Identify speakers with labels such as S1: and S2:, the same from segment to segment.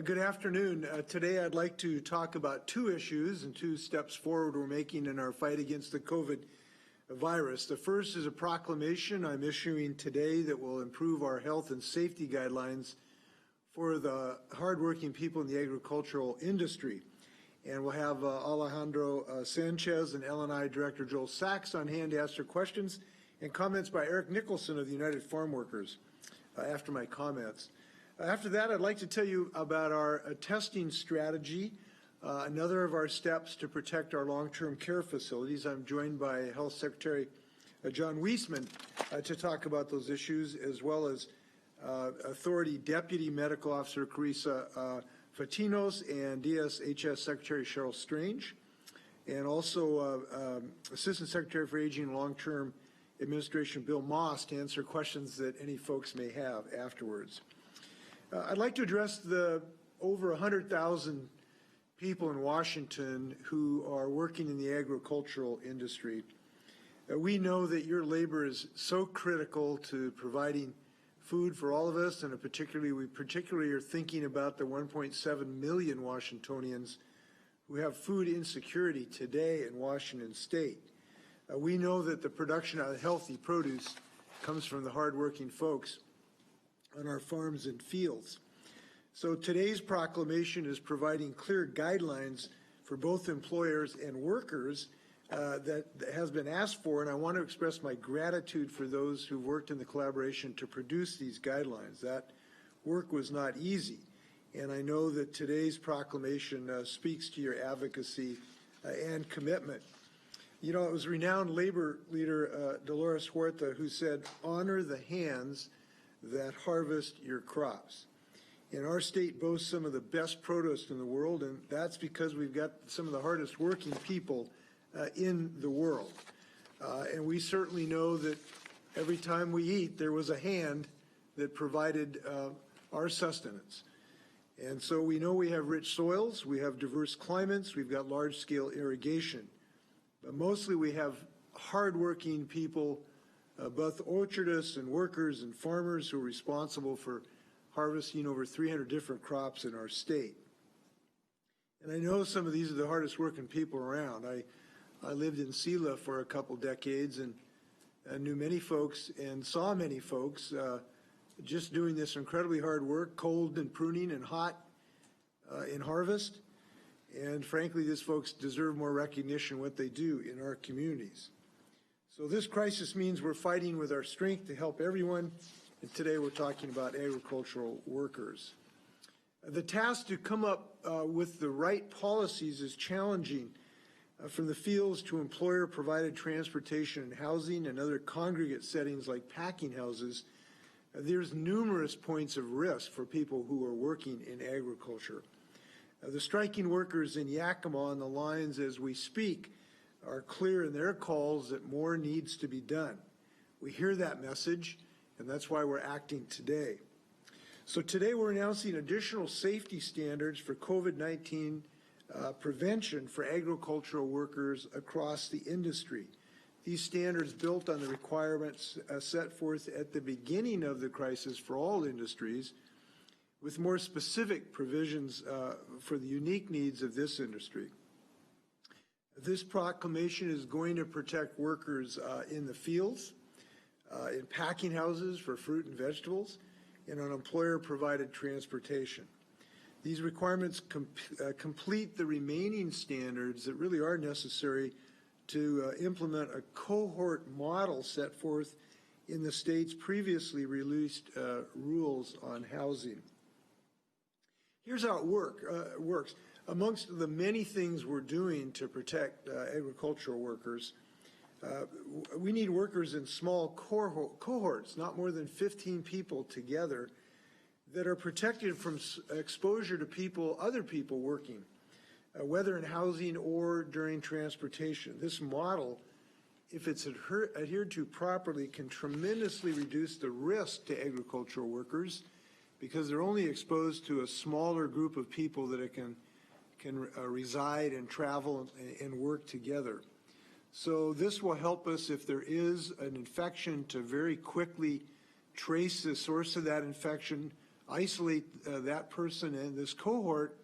S1: Good afternoon. Today I'd like to talk about two issues and two steps forward we're making in our fight against the COVID virus. The first is a proclamation I'm issuing today that will improve our health and safety guidelines for the hardworking people in the agricultural industry. And we'll have Alejandro Sanchez and LNI Director Joel Sachs on hand to answer questions and comments by Eric Nicholson of the United Farm Workers after my comments. After that, I'd like to tell you about our testing strategy, another of our steps to protect our long-term care facilities. I'm joined by Health Secretary John Weisman to talk about those issues, as well as Authority Deputy Medical Officer Carissa Fatinos and DSHS Secretary Cheryl Strange, and also Assistant Secretary for Aging and Long-Term Administration Bill Moss to answer questions that any folks may have afterwards. I'd like to address the over 100,000 people in Washington who are working in the agricultural industry. We know that your labor is so critical to providing food for all of us, and we particularly are thinking about the 1.7 million Washingtonians who have food insecurity today in Washington State. We know that the production of healthy produce comes from the hardworking folks on our farms and fields. So today's proclamation is providing clear guidelines for both employers and workers that has been asked for, and I want to express my gratitude for those who worked in the collaboration to produce these guidelines. That work was not easy, and I know that today's proclamation speaks to your advocacy and commitment. You know, it was renowned labor leader Dolores Huerta who said, "Honor the hands that harvest your crops." And our state boasts some of the best produce in the world, and that's because we've got some of the hardest working people in the world. And we certainly know that every time we eat, there was a hand that provided our sustenance. And so we know we have rich soils, we have diverse climates, we've got large-scale irrigation. But mostly we have hardworking people, both orchardists and workers and farmers who are responsible for harvesting over 300 different crops in our state. And I know some of these are the hardest working people around. I lived in Sela for a couple decades and knew many folks and saw many folks just doing this incredibly hard work, cold and pruning and hot in harvest. And frankly, these folks deserve more recognition what they do in our communities. So this crisis means we're fighting with our strength to help everyone, and today we're talking about agricultural workers. The task to come up with the right policies is challenging, from the fields to employer-provided transportation and housing and other congregate settings like packing houses. There's numerous points of risk for people who are working in agriculture. The striking workers in Yakima on the lines as we speak are clear in their calls that more needs to be done. We hear that message, and that's why we're acting today. So today we're announcing additional safety standards for COVID-19 prevention for agricultural workers across the industry. These standards built on the requirements set forth at the beginning of the crisis for all industries, with more specific provisions for the unique needs of this industry. This proclamation is going to protect workers in the fields, in packing houses for fruit and vegetables, and on employer-provided transportation. These requirements complete the remaining standards that really are necessary to implement a cohort model set forth in the state's previously released rules on housing. Here's how it works. Amongst the many things we're doing to protect agricultural workers, we need workers in small cohorts, not more than 15 people together, that are protected from exposure to other people working, whether in housing or during transportation. This model, if it's adhered to properly, can tremendously reduce the risk to agricultural workers because they're only exposed to a smaller group of people that can reside and travel and work together. So this will help us, if there is an infection, to very quickly trace the source of that infection, isolate that person and this cohort.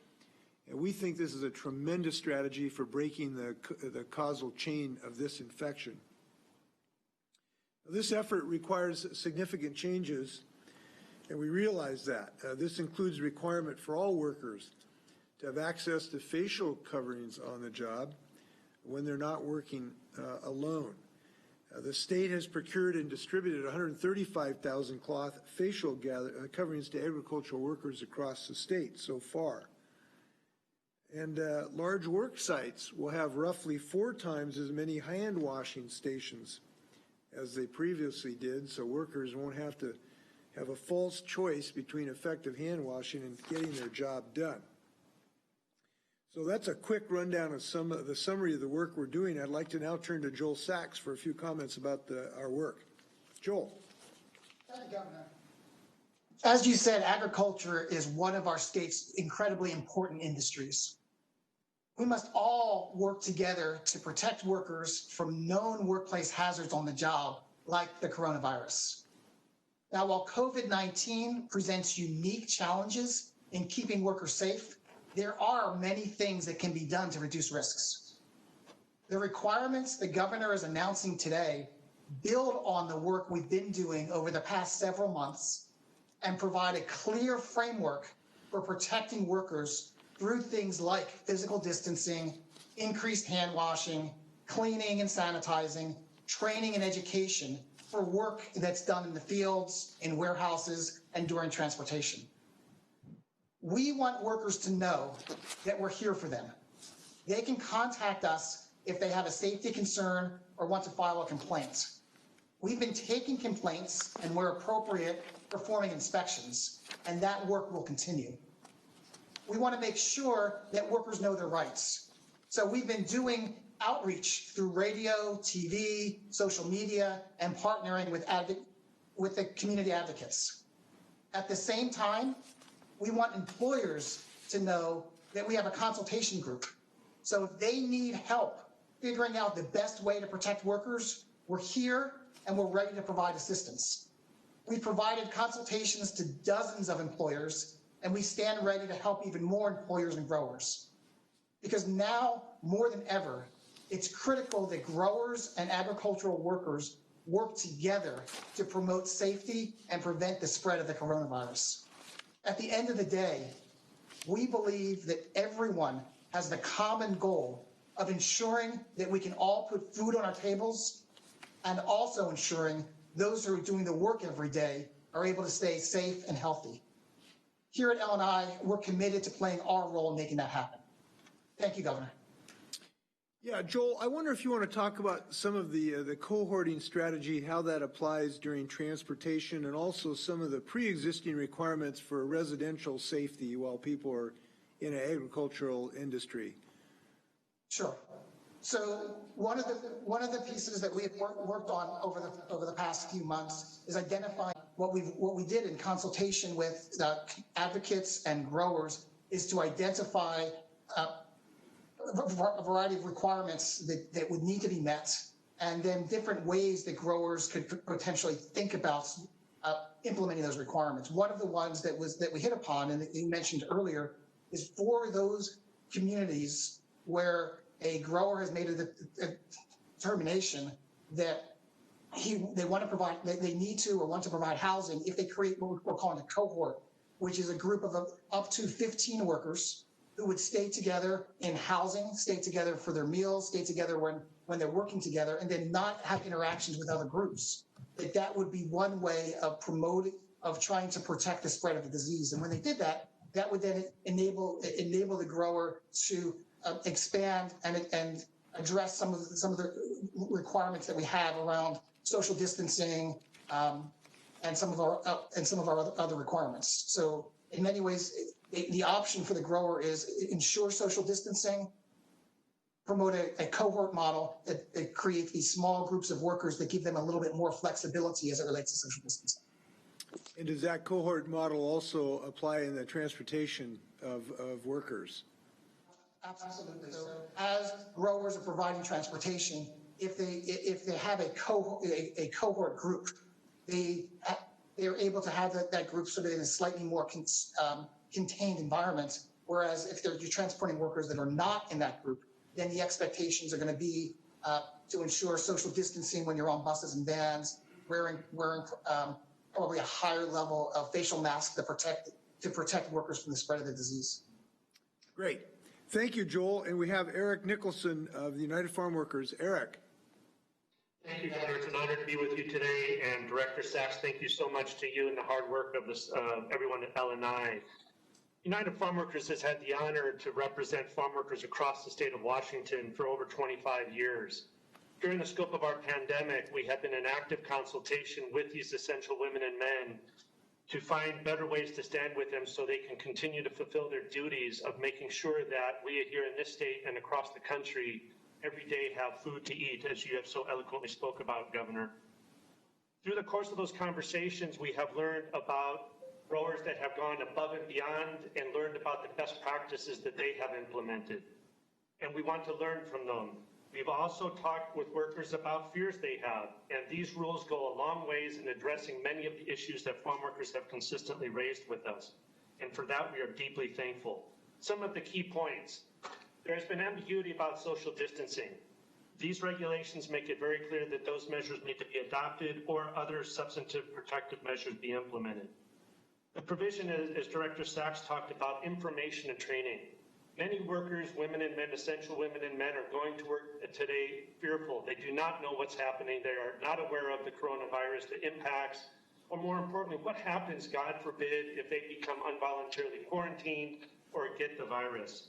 S1: And we think this is a tremendous strategy for breaking the causal chain of this infection. This effort requires significant changes, and we realize that. This includes a requirement for all workers to have access to facial coverings on the job when they're not working alone. The state has procured and distributed 135,000 cloth facial coverings to agricultural workers across the state so far. And large work sites will have roughly 4 times as many hand washing stations as they previously did, so workers won't have to have a false choice between effective hand washing and getting their job done. So that's a quick rundown of some of the summary of the work we're doing. I'd like to now turn to Joel Sachs for a few comments about our work. Joel.
S2: Thank you, Governor. As you said, agriculture is one of our state's incredibly important industries. We must all work together to protect workers from known workplace hazards on the job, like the coronavirus. Now, while COVID-19 presents unique challenges in keeping workers safe, there are many things that can be done to reduce risks. The requirements the governor is announcing today build on the work we've been doing over the past several months and provide a clear framework for protecting workers through things like physical distancing, increased hand washing, cleaning and sanitizing, training and education for work that's done in the fields, in warehouses, and during transportation. We want workers to know that we're here for them. They can contact us if they have a safety concern or want to file a complaint. We've been taking complaints and, where appropriate, performing inspections, and that work will continue. We want to make sure that workers know their rights. So we've been doing outreach through radio, TV, social media, and partnering with the community advocates. At the same time, we want employers to know that we have a consultation group. So if they need help figuring out the best way to protect workers, we're here and we're ready to provide assistance. We've provided consultations to dozens of employers, and we stand ready to help even more employers and growers. Because now, more than ever, it's critical that growers and agricultural workers work together to promote safety and prevent the spread of the coronavirus. At the end of the day, we believe that everyone has the common goal of ensuring that we can all put food on our tables and also ensuring those who are doing the work every day are able to stay safe and healthy. Here at L&I, we're committed to playing our role in making that happen. Thank you, Governor.
S1: Yeah, Joel, I wonder if you want to talk about some of the cohorting strategy, how that applies during transportation, and also some of the pre-existing requirements for residential safety while people are in an agricultural industry.
S2: Sure. So one of the pieces that we've worked on over the past few months is identifying what we did in consultation with advocates and growers is to identify a variety of requirements that would need to be met, and then different ways that growers could potentially think about implementing those requirements. One of the ones that we hit upon, and that you mentioned earlier, is for those communities where a grower has made a determination that they want to provide, they need to or want to provide housing. If they create what we're calling a cohort, which is a group of up to 15 workers who would stay together in housing, stay together for their meals, stay together when they're working together, and then not have interactions with other groups. That would be one way of trying to protect the spread of the disease. And when they did that, that would then enable the grower to expand and address some of the requirements that we have around social distancing and some of our other requirements. So in many ways, the option for the grower is ensure social distancing, promote a cohort model that creates these small groups of workers that give them a little bit more flexibility as it relates to social distancing.
S1: And does that cohort model also apply in the transportation of workers?
S2: Absolutely. So as growers are providing transportation, if they have a cohort group, they are able to have that group sort of in a slightly more contained environment. Whereas if you're transporting workers that are not in that group, then the expectations are going to be to ensure social distancing when you're on buses and vans, wearing probably a higher level of facial masks to protect workers from the spread of the disease.
S1: Great. Thank you, Joel. And we have Eric Nicholson of the United Farm Workers. Eric.
S3: Thank you, Governor. It's an honor to be with you today. And Director Sachs, thank you so much to you and the hard work of everyone at LNI. United Farm Workers has had the honor to represent farm workers across the state of Washington for over 25 years. During the scope of our pandemic, we have been in active consultation with these essential women and men to find better ways to stand with them so they can continue to fulfill their duties of making sure that we here in this state and across the country every day have food to eat, as you have so eloquently spoke about, Governor. Through the course of those conversations, we have learned about growers that have gone above and beyond and learned about the best practices that they have implemented. And we want to learn from them. We've also talked with workers about fears they have, and these rules go a long ways in addressing many of the issues that farm workers have consistently raised with us. And for that, we are deeply thankful. Some of the key points. There has been ambiguity about social distancing. These regulations make it very clear that those measures need to be adopted or other substantive protective measures be implemented. The provision, as Director Sachs talked about, information and training. Many workers, women and men, essential women and men, are going to work today fearful. They do not know what's happening. They are not aware of the coronavirus, the impacts, or more importantly, what happens, God forbid, if they become involuntarily quarantined or get the virus.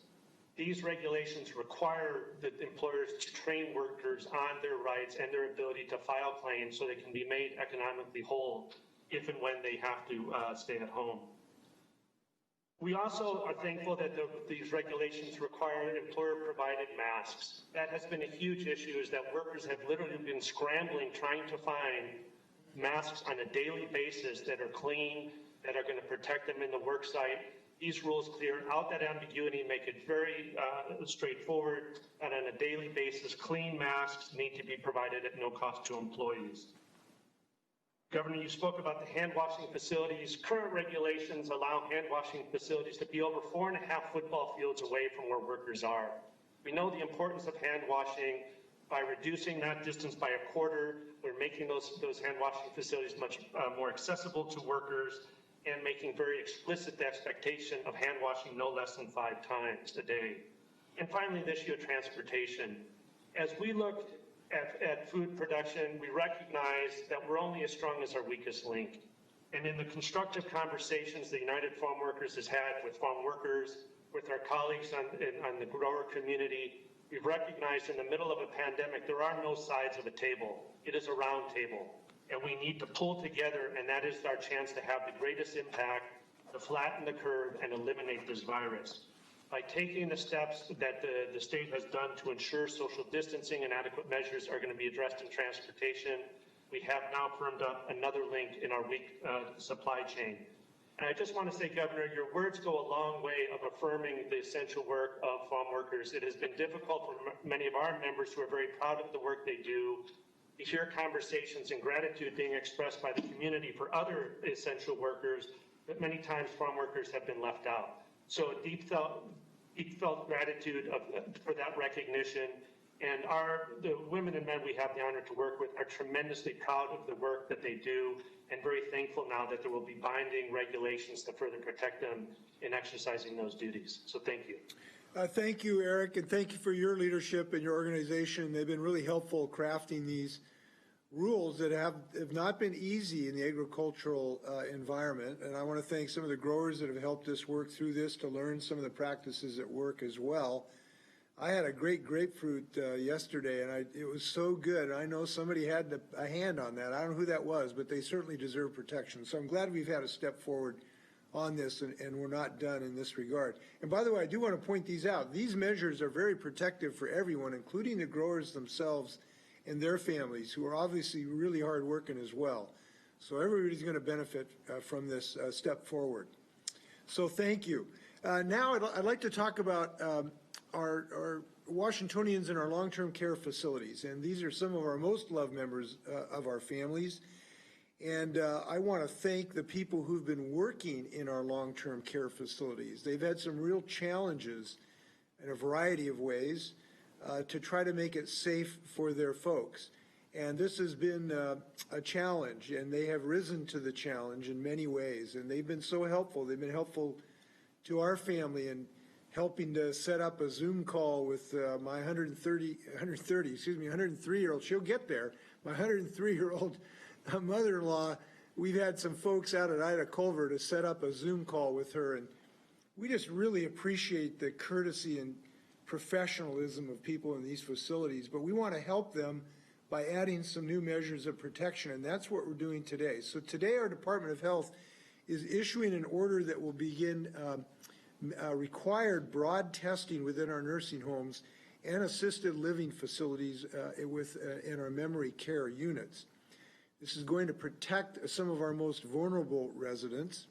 S3: These regulations require the employers to train workers on their rights and their ability to file claims so they can be made economically whole if and when they have to stay at home. We also are thankful that these regulations require employer-provided masks. That has been a huge issue, is that workers have literally been scrambling, trying to find masks on a daily basis that are clean, that are going to protect them in the work site. These rules clear out that ambiguity, make it very straightforward, and on a daily basis, clean masks need to be provided at no cost to employees. Governor, you spoke about the hand washing facilities. Current regulations allow hand washing facilities to be over 4.5 football fields away from where workers are. We know the importance of hand washing. By reducing that distance by a quarter, we're making those hand washing facilities much more accessible to workers and making very explicit the expectation of hand washing no less than 5 times a day. And finally, the issue of transportation. As we look at food production, we recognize that we're only as strong as our weakest link. And in the constructive conversations the United Farm Workers has had with farm workers, with our colleagues on the grower community, we've recognized in the middle of a pandemic, there are no sides of a table. It is a round table. And we need to pull together, and that is our chance to have the greatest impact, to flatten the curve and eliminate this virus. By taking the steps that the state has done to ensure social distancing and adequate measures are going to be addressed in transportation, we have now firmed up another link in our weak supply chain. And I just want to say, Governor, your words go a long way of affirming the essential work of farm workers. It has been difficult for many of our members who are very proud of the work they do to hear conversations and gratitude being expressed by the community for other essential workers, but many times farm workers have been left out. So deep felt gratitude for that recognition, and the women and men we have the honor to work with are tremendously proud of the work that they do and very thankful now that there will be binding regulations to further protect them in exercising those duties. So thank you.
S1: Thank you, Eric, and thank you for your leadership and your organization. They've been really helpful crafting these rules that have not been easy in the agricultural environment. And I want to thank some of the growers that have helped us work through this to learn some of the practices at work as well. I had a great grapefruit yesterday, and it was so good. I know somebody had a hand on that. I don't know who that was, but they certainly deserve protection. So I'm glad we've had a step forward on this, and we're not done in this regard. And by the way, I do want to point these out. These measures are very protective for everyone, including the growers themselves and their families, who are obviously really hard working as well. So everybody's going to benefit from this step forward. So thank you. Now I'd like to talk about our Washingtonians in our long-term care facilities. And these are some of our most loved members of our families. And I want to thank the people who've been working in our long-term care facilities. They've had some real challenges in a variety of ways to try to make it safe for their folks. And this has been a challenge, and they have risen to the challenge in many ways. And they've been so helpful. They've been helpful to our family in helping to set up a Zoom call with my 103-year-old. She'll get there. My 103-year-old mother-in-law. We've had some folks out at Ida Culver to set up a Zoom call with her, and we just really appreciate the courtesy and professionalism of people in these facilities, but we want to help them by adding some new measures of protection, and that's what we're doing today. So today our Department of Health is issuing an order that will begin required broad testing within our nursing homes and assisted living facilities in our memory care units. This is going to protect some of our most vulnerable residents,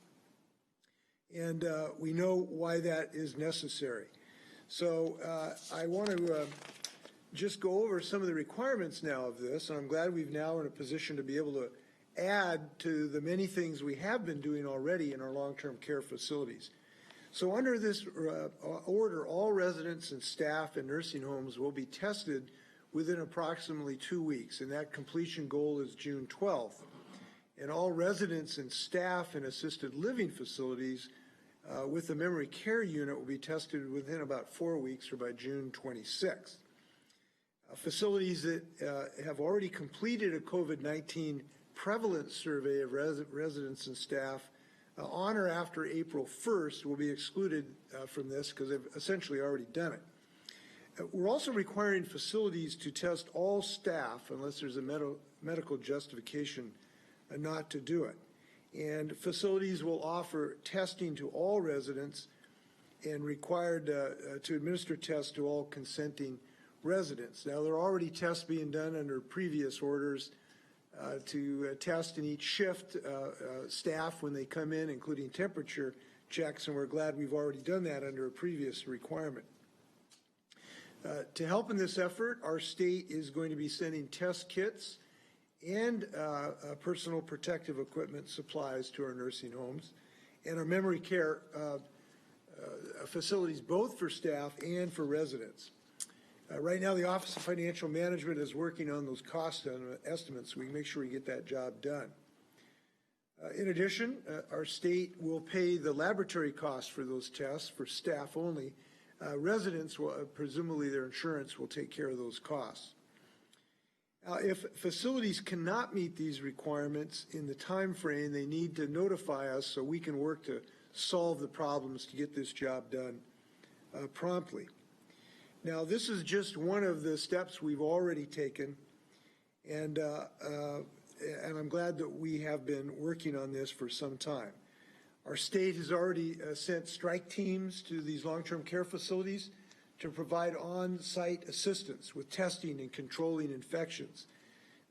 S1: and we know why that is necessary. So I want to just go over some of the requirements now of this, and I'm glad we've now in a position to be able to add to the many things we have been doing already in our long-term care facilities. So under this order, all residents and staff in nursing homes will be tested within approximately 2 weeks, and that completion goal is June 12th. And all residents and staff in assisted living facilities with the memory care unit will be tested within about 4 weeks or by June 26th. Facilities that have already completed a COVID-19 prevalence survey of residents and staff on or after April 1st will be excluded from this because they've essentially already done it. We're also requiring facilities to test all staff unless there's a medical justification not to do it. And facilities will offer testing to all residents and required to administer tests to all consenting residents. Now, there are already tests being done under previous orders to test in each shift staff when they come in, including temperature checks, and we're glad we've already done that under a previous requirement. To help in this effort, our state is going to be sending test kits and personal protective equipment supplies to our nursing homes and our memory care facilities, both for staff and for residents. Right now, the Office of Financial Management is working on those cost estimates so we can make sure we get that job done. In addition, our state will pay the laboratory costs for those tests for staff only. Residents will, presumably their insurance will take care of those costs. If facilities cannot meet these requirements in the time frame, they need to notify us so we can work to solve the problems to get this job done promptly. Now, this is just one of the steps we've already taken, and I'm glad that we have been working on this for some time. Our state has already sent strike teams to these long-term care facilities to provide on-site assistance with testing and controlling infections.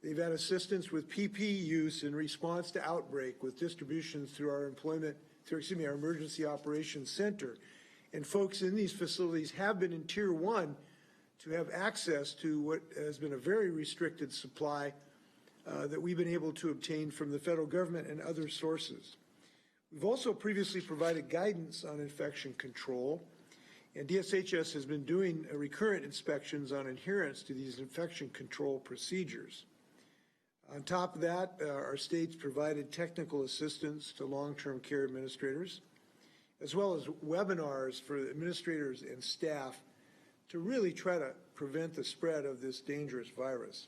S1: They've had assistance with PPE use in response to outbreak with distributions through our our Emergency Operations Center. And folks in these facilities have been in Tier 1 to have access to what has been a very restricted supply that we've been able to obtain from the federal government and other sources. We've also previously provided guidance on infection control, and DSHS has been doing recurrent inspections on adherence to these infection control procedures. On top of that, our state's provided technical assistance to long-term care administrators, as well as webinars for administrators and staff to really try to prevent the spread of this dangerous virus.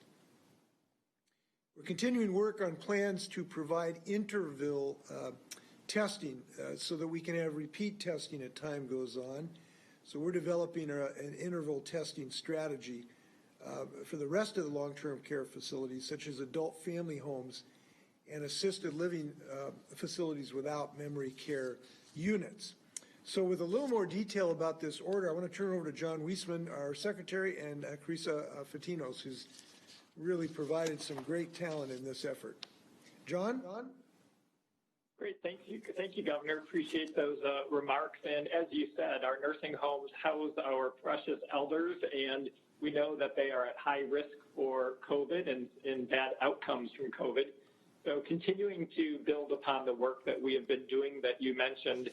S1: We're continuing work on plans to provide interval testing so that we can have repeat testing as time goes on. So we're developing an interval testing strategy for the rest of the long-term care facilities, such as adult family homes and assisted living facilities without memory care units. So with a little more detail about this order, I want to turn over to John Weisman, our secretary, and Carissa Fatinos, who's really provided some great talent in this effort. John?
S4: Great, thank you, Governor. Appreciate those remarks. And as you said, our nursing homes house our precious elders, and we know that they are at high risk for COVID and bad outcomes from COVID. So continuing to build upon the work that we have been doing that you mentioned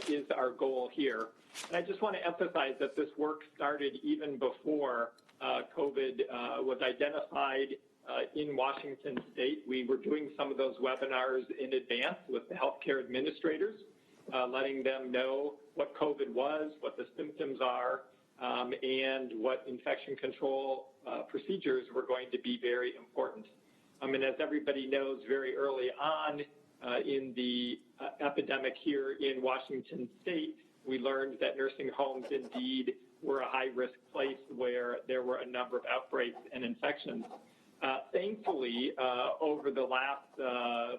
S4: is our goal here. And I just want to emphasize that this work started even before COVID was identified in Washington State. We were doing some of those webinars in advance with the healthcare administrators, letting them know what COVID was, what the symptoms are, and what infection control procedures were going to be very important. And as everybody knows, very early on in the epidemic here in Washington State, we learned that nursing homes indeed were a high-risk place where there were a number of outbreaks and infections. Thankfully, over the last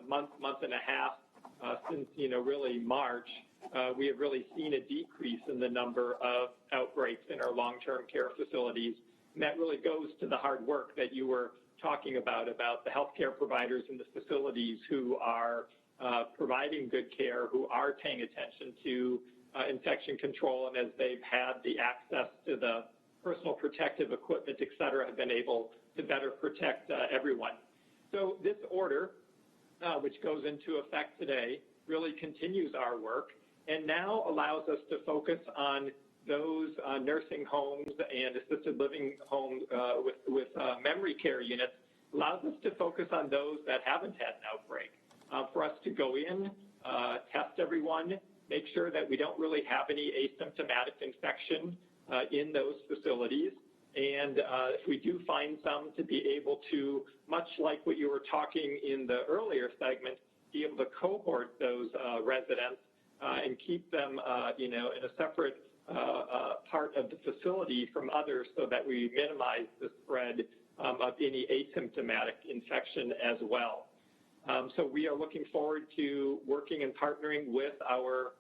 S4: month and a half, since really March, we have really seen a decrease in the number of outbreaks in our long-term care facilities. And that really goes to the hard work that you were talking about the healthcare providers in the facilities who are providing good care, who are paying attention to infection control, and as they've had the access to the personal protective equipment, et cetera, have been able to better protect everyone. So this order, which goes into effect today, really continues our work and now allows us to focus on those nursing homes and assisted living homes with memory care units, allows us to focus on those that haven't had an outbreak. For us to go in, test everyone, make sure that we don't really have any asymptomatic infection in those facilities. And if we do find some, to be able to, much like what you were talking in the earlier segment, be able to cohort those residents and keep them, in a separate part of the facility from others so that we minimize the spread of any asymptomatic infection as well. So we are looking forward to working and partnering with our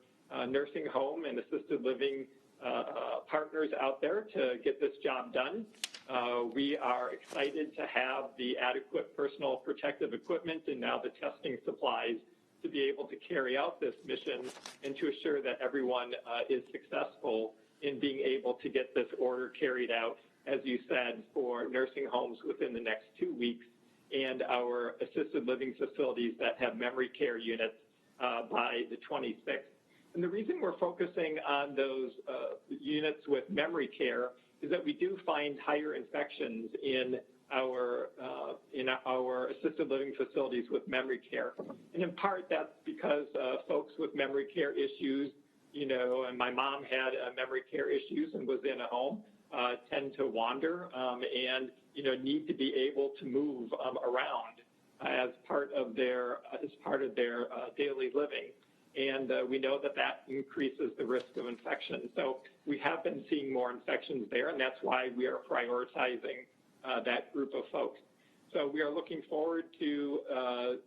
S4: nursing home and assisted living partners out there to get this job done. We are excited to have the adequate personal protective equipment and now the testing supplies to be able to carry out this mission and to assure that everyone is successful in being able to get this order carried out, as you said, for nursing homes within the next 2 weeks and our assisted living facilities that have memory care units by the 26th. And the reason we're focusing on those units with memory care is that we do find higher infections in our assisted living facilities with memory care. And in part, that's because folks with memory care issues, and my mom had memory care issues and was in a home, tend to wander and, need to be able to move around as part of their daily living. And we know that increases the risk of infection. So we have been seeing more infections there, and that's why we are prioritizing that group of folks. So we are looking forward to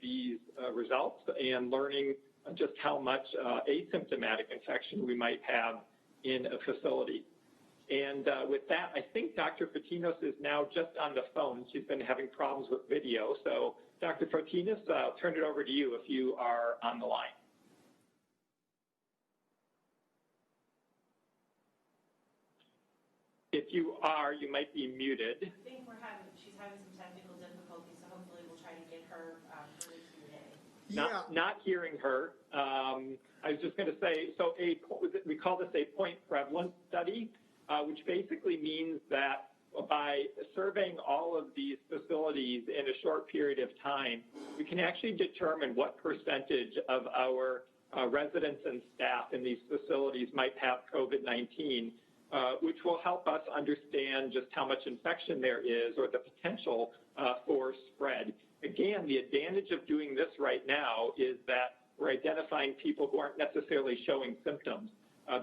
S4: these results and learning just how much asymptomatic infection we might have in a facility. And with that, I think Dr. Fatinos is now just on the phone. She's been having problems with video. So Dr. Fatinos, I'll turn it over to you if you are on the line. If you are, you might be muted.
S5: I think she's having some technical difficulties, so hopefully we'll try to get her through today.
S4: Not hearing her. I was just going to say, so we call this a point prevalence study, which basically means that by surveying all of these facilities in a short period of time, we can actually determine what percentage of our residents and staff in these facilities might have COVID-19. Which will help us understand just how much infection there is or the potential for spread. Again, the advantage of doing this right now is that we're identifying people who aren't necessarily showing symptoms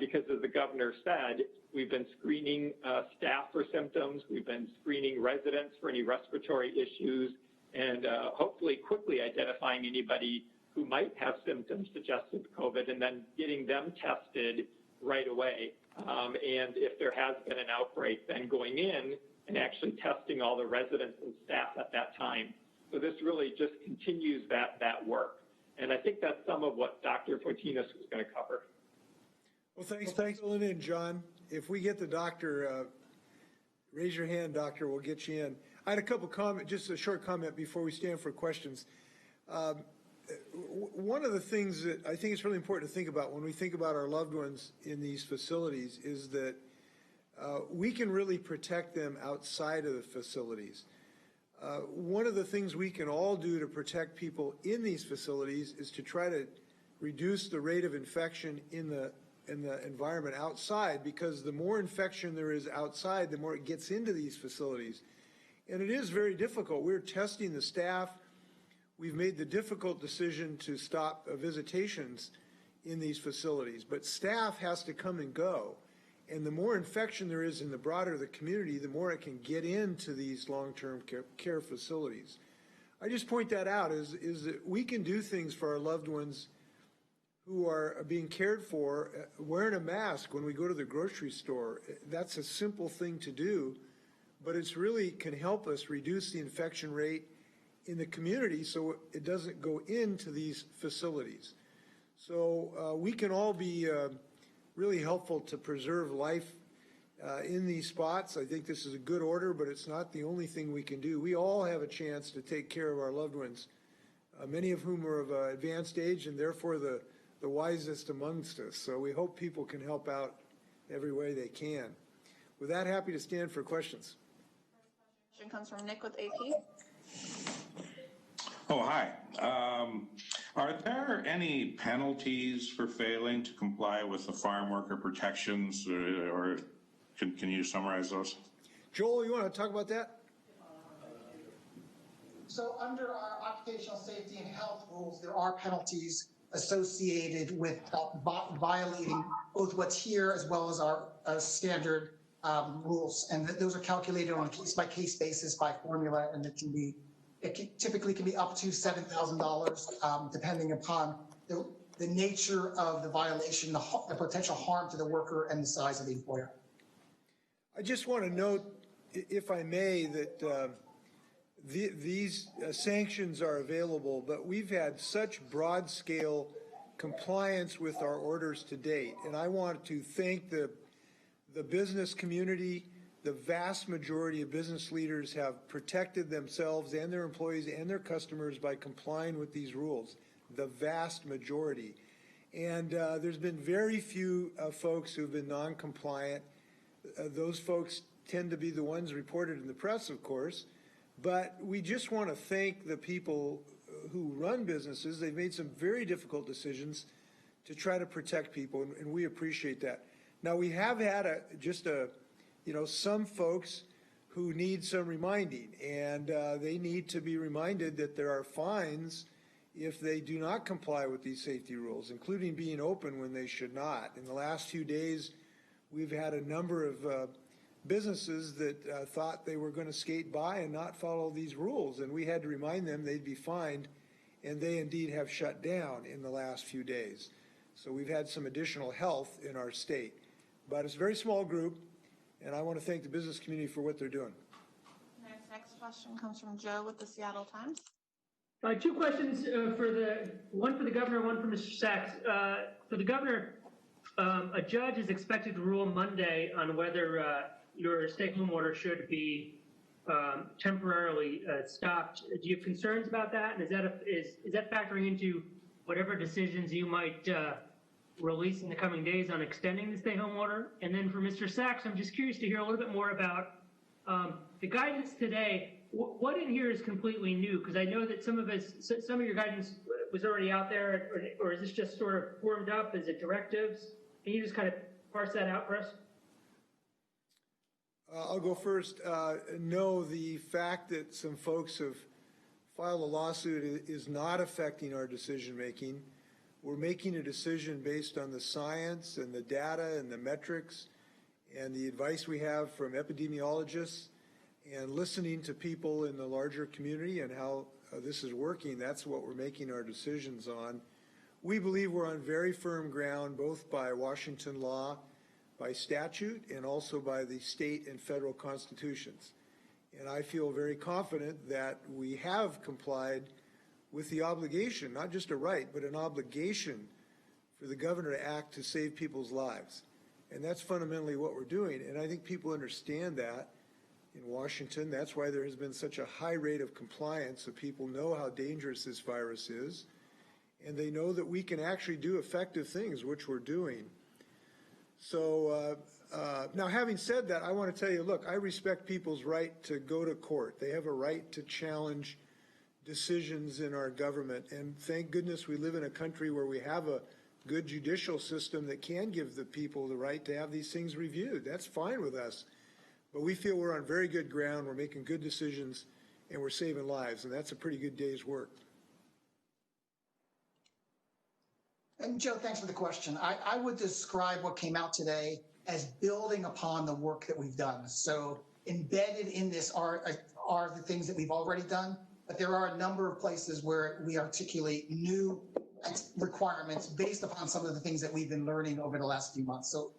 S4: because, as the governor said, we've been screening staff for symptoms, we've been screening residents for any respiratory issues, and hopefully quickly identifying anybody who might have symptoms suggestive of COVID and then getting them tested right away. And if there has been an outbreak, then going in and actually testing all the residents and staff at that time. So this really just continues that work. And I think that's some of what Dr. Fortinos was going to cover.
S1: Well, thanks for filling in, John. If we get the doctor, raise your hand, doctor, we'll get you in. I had a couple comments, just a short comment before we stand for questions. One of the things that I think it's really important to think about when we think about our loved ones in these facilities is that we can really protect them outside of the facilities. One of the things we can all do to protect people in these facilities is to try to reduce the rate of infection in the environment outside, because the more infection there is outside, the more it gets into these facilities. And it is very difficult. We're testing the staff. We've made the difficult decision to stop visitations in these facilities, but staff has to come and go. And the more infection there is in the broader the community, the more it can get into these long-term care facilities. I just point that out is that we can do things for our loved ones who are being cared for, wearing a mask when we go to the grocery store. That's a simple thing to do, but it's really can help us reduce the infection rate in the community so it doesn't go into these facilities. So we can all be really helpful to preserve life in these spots. I think this is a good order, but it's not the only thing we can do. We all have a chance to take care of our loved ones, many of whom are of advanced age and therefore the wisest amongst us. So we hope people can help out every way they can. With that, happy to stand for questions.
S6: Question comes from Nick with AP.
S7: Oh, hi. Are there any penalties for failing to comply with the farm worker protections, or can you summarize those?
S1: Joel, you want to talk about that?
S2: So under our occupational safety and health rules, there are penalties associated with violating both what's here as well as our standard rules. And those are calculated on a case-by-case basis by formula, and it typically can be up to $7,000, depending upon the nature of the violation, the potential harm to the worker, and the size of the employer.
S1: I just want to note, if I may, that these sanctions are available, but we've had such broad-scale compliance with our orders to date. And I want to thank the business community. The vast majority of business leaders have protected themselves and their employees and their customers by complying with these rules, the vast majority. And there's been very few folks who've been non-compliant. Those folks tend to be the ones reported in the press, of course. But we just want to thank the people who run businesses. They've made some very difficult decisions to try to protect people, and we appreciate that. Now, we have had some folks who need some reminding, and they need to be reminded that there are fines if they do not comply with these safety rules, including being open when they should not. In the last few days, we've had a number of businesses that thought they were going to skate by and not follow these rules, and we had to remind them they'd be fined, and they indeed have shut down in the last few days. So we've had some additional health in our state, but it's a very small group, and I want to thank the business community for what they're doing.
S6: Next question comes from Joe with the Seattle Times.
S8: Two questions, one for the governor, one for Mr. Sachs. For the governor, a judge is expected to rule Monday on whether your stay-at-home order should be temporarily stopped. Do you have concerns about that? And is that factoring into whatever decisions you might release in the coming days on extending the stay-home order? And then for Mr. Sachs, I'm just curious to hear a little bit more about the guidance today. What in here is completely new? Because I know that some of your guidance was already out there, or is this just sort of formed up? Is it directives? Can you just kind of parse that out for us?
S1: I'll go first. No, the fact that some folks have filed a lawsuit is not affecting our decision-making. We're making a decision based on the science and the data and the metrics and the advice we have from epidemiologists and listening to people in the larger community and how this is working. That's what we're making our decisions on. We believe we're on very firm ground, both by Washington law, by statute, and also by the state and federal constitutions. And I feel very confident that we have complied with the obligation, not just a right, but an obligation for the governor to act to save people's lives. And that's fundamentally what we're doing. And I think people understand that. in Washington. That's why there has been such a high rate of compliance, so people know how dangerous this virus is, and they know that we can actually do effective things, which we're doing. So now, having said that, I want to tell you, look, I respect people's right to go to court. They have a right to challenge decisions in our government, and thank goodness we live in a country where we have a good judicial system that can give the people the right to have these things reviewed. That's fine with us. But we feel we're on very good ground, we're making good decisions, and we're saving lives, and that's a pretty good day's work.
S2: And Joe, thanks for the question. I would describe what came out today as building upon the work that we've done. So embedded in this are the things that we've already done, but there are a number of places where we articulate new requirements based upon some of the things that we've been learning over the last few months. So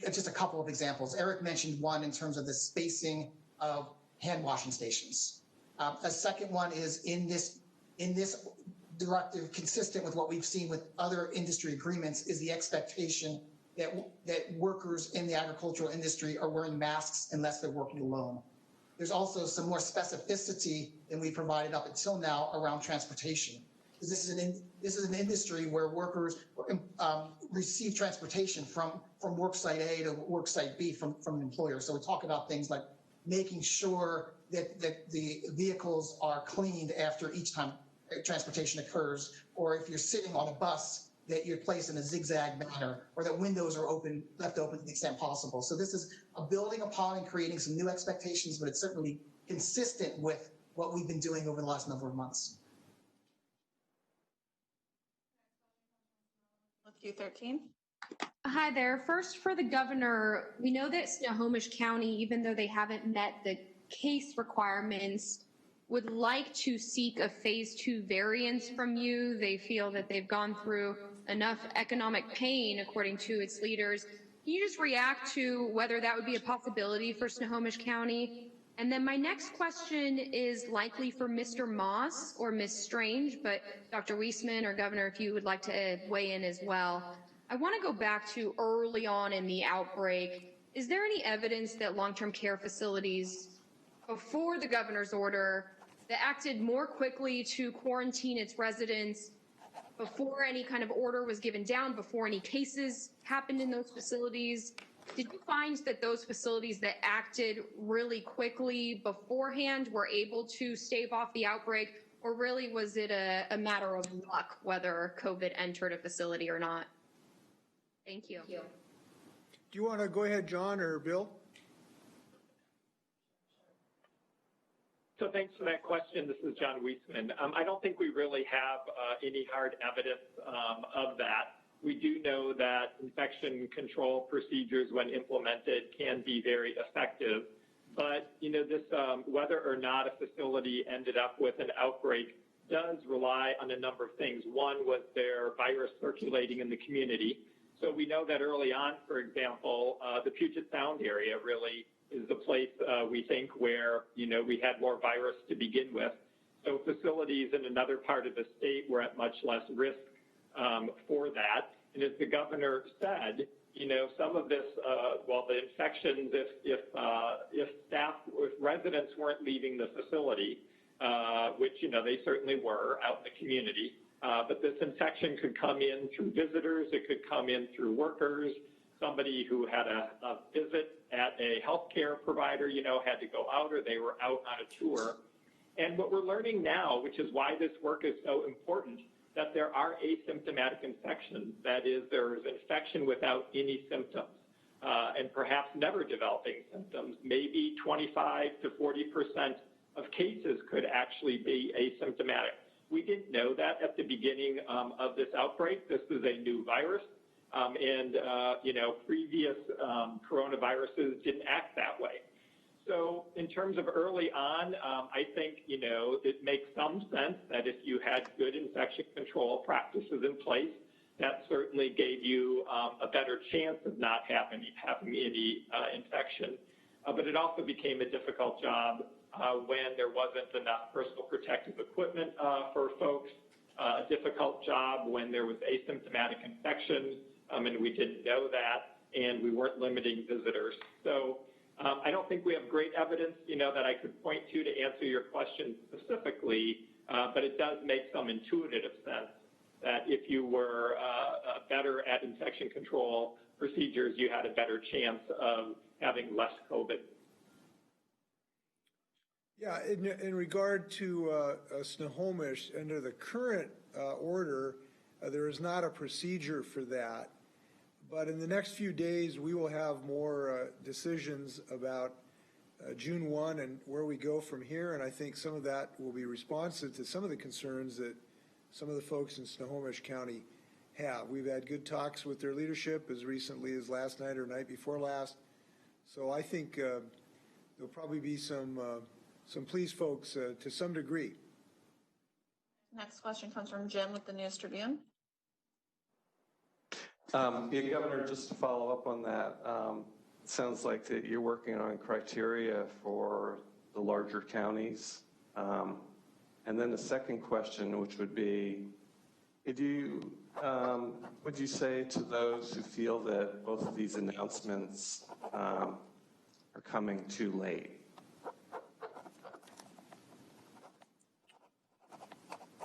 S2: just a couple of examples. Eric mentioned one in terms of the spacing of hand washing stations. A second one is in this directive, consistent with what we've seen with other industry agreements, is the expectation that workers in the agricultural industry are wearing masks unless they're working alone. There's also some more specificity than we provided up until now around transportation. Because this is an industry where workers receive transportation from work site A to work site B from an employer. So we talk about things like making sure that the vehicles are cleaned after each time transportation occurs, or if you're sitting on a bus, that you're placed in a zigzag manner, or that windows are left open to the extent possible. So this is a building upon and creating some new expectations, but it's certainly consistent with what we've been doing over the last number of months.
S6: With Q13.
S9: Hi there. First, for the governor, we know that Snohomish County, even though they haven't met the case requirements, would like to seek a phase 2 variance from you. They feel that they've gone through enough economic pain, according to its leaders. Can you just react to whether that would be a possibility for Snohomish County? And then my next question is likely for Mr. Moss or Ms. Strange, but Dr. Weissman or Governor, if you would like to weigh in as well. I want to go back to early on in the outbreak. Is there any evidence that long-term care facilities before the governor's order that acted more quickly to quarantine its residents before any kind of order was given down, before any cases happened in those facilities? Did you find that those facilities that acted really quickly beforehand were able to stave off the outbreak, or really was it a matter of luck whether COVID entered a facility or not? Thank you.
S1: Do you want to go ahead, John or Bill?
S4: So thanks for that question. This is John Weissman. I don't think we really have any hard evidence of that. We do know that infection control procedures, when implemented, can be very effective. But, this whether or not a facility ended up with an outbreak does rely on a number of things. One was their virus circulating in the community. So we know that early on, for example, the Puget Sound area really is the place we think where, we had more virus to begin with. So facilities in another part of the state were at much less risk for that. And as the governor said, some of this, the infections, if residents weren't leaving the facility, which, they certainly were out in the community, but this infection could come in through visitors, it could come in through workers, somebody who had a visit at a healthcare provider, had to go out, or they were out on a tour. And what we're learning now, which is why this work is so important, that there are asymptomatic infections. That is, there is infection without any symptoms, and perhaps never developing symptoms. Maybe 25 to 40% of cases could actually be asymptomatic. We didn't know that at the beginning of this outbreak. This is a new virus. Previous coronaviruses didn't act that way. So in terms of early on, I think, it makes some sense that if you had good infection control practices in place, that certainly gave you a better chance of not having any infection. But it also became a difficult job when there wasn't enough personal protective equipment for folks, a difficult job when there was asymptomatic infection, and we didn't know that, and we weren't limiting visitors. So I don't think we have great evidence, that I could point to answer your question specifically, but it does make some intuitive sense that if you were better at infection control procedures, you had a better chance of having less COVID.
S1: Yeah, in regard to Snohomish, under the current order, there is not a procedure for that. But in the next few days, we will have more decisions about June 1 and where we go from here. And I think some of that will be responsive to some of the concerns that some of the folks in Snohomish County have. We've had good talks with their leadership as recently as last night or night before last. So I think there'll probably be some pleased folks to some degree.
S6: Next question comes from Jim with the News Tribune.
S10: Governor, just to follow up on that, it sounds like that you're working on criteria for the larger counties. And then the second question, which would be, would you say to those who feel that both of these announcements are coming too late?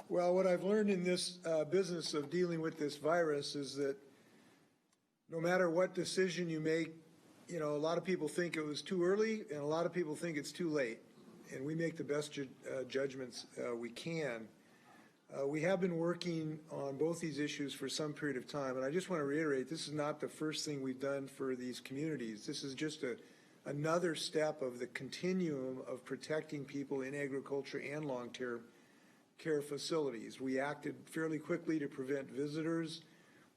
S1: Well, what I've learned in this business of dealing with this virus is that no matter what decision you make, a lot of people think it was too early and a lot of people think it's too late. And we make the best judgments we can. We have been working on both these issues for some period of time. And I just want to reiterate, this is not the first thing we've done for these communities. This is just another step of the continuum of protecting people in agriculture and long-term care facilities. We acted fairly quickly to prevent visitors.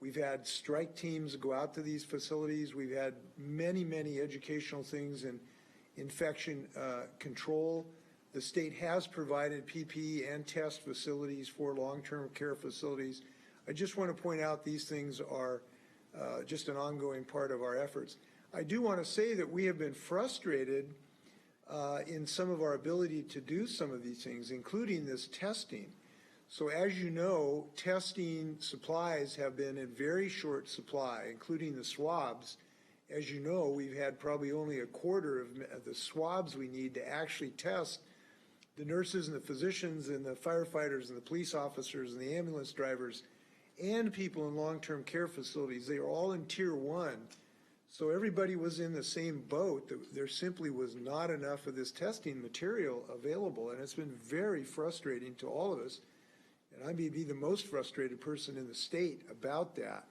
S1: We've had strike teams go out to these facilities. We've had many, many educational things in infection control. The state has provided PPE and test facilities for long-term care facilities. I just want to point out these things are just an ongoing part of our efforts. I do want to say that we have been frustrated in some of our ability to do some of these things, including this testing. So as you know, testing supplies have been in very short supply, including the swabs. As you know, we've had probably only a quarter of the swabs we need to actually test the nurses and the physicians and the firefighters and the police officers and the ambulance drivers and people in long-term care facilities. They are all in tier 1. So everybody was in the same boat. There simply was not enough of this testing material available, and it's been very frustrating to all of us. And I may be the most frustrated person in the state about that.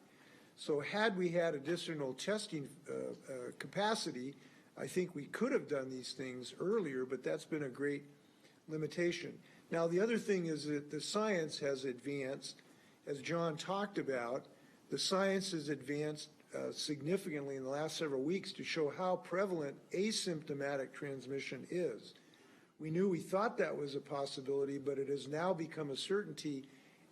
S1: So had we had additional testing capacity, I think we could have done these things earlier, but that's been a great limitation. Now, the other thing is that the science has advanced, as John talked about. The science has advanced significantly in the last several weeks to show how prevalent asymptomatic transmission is. We thought that was a possibility, but it has now become a certainty,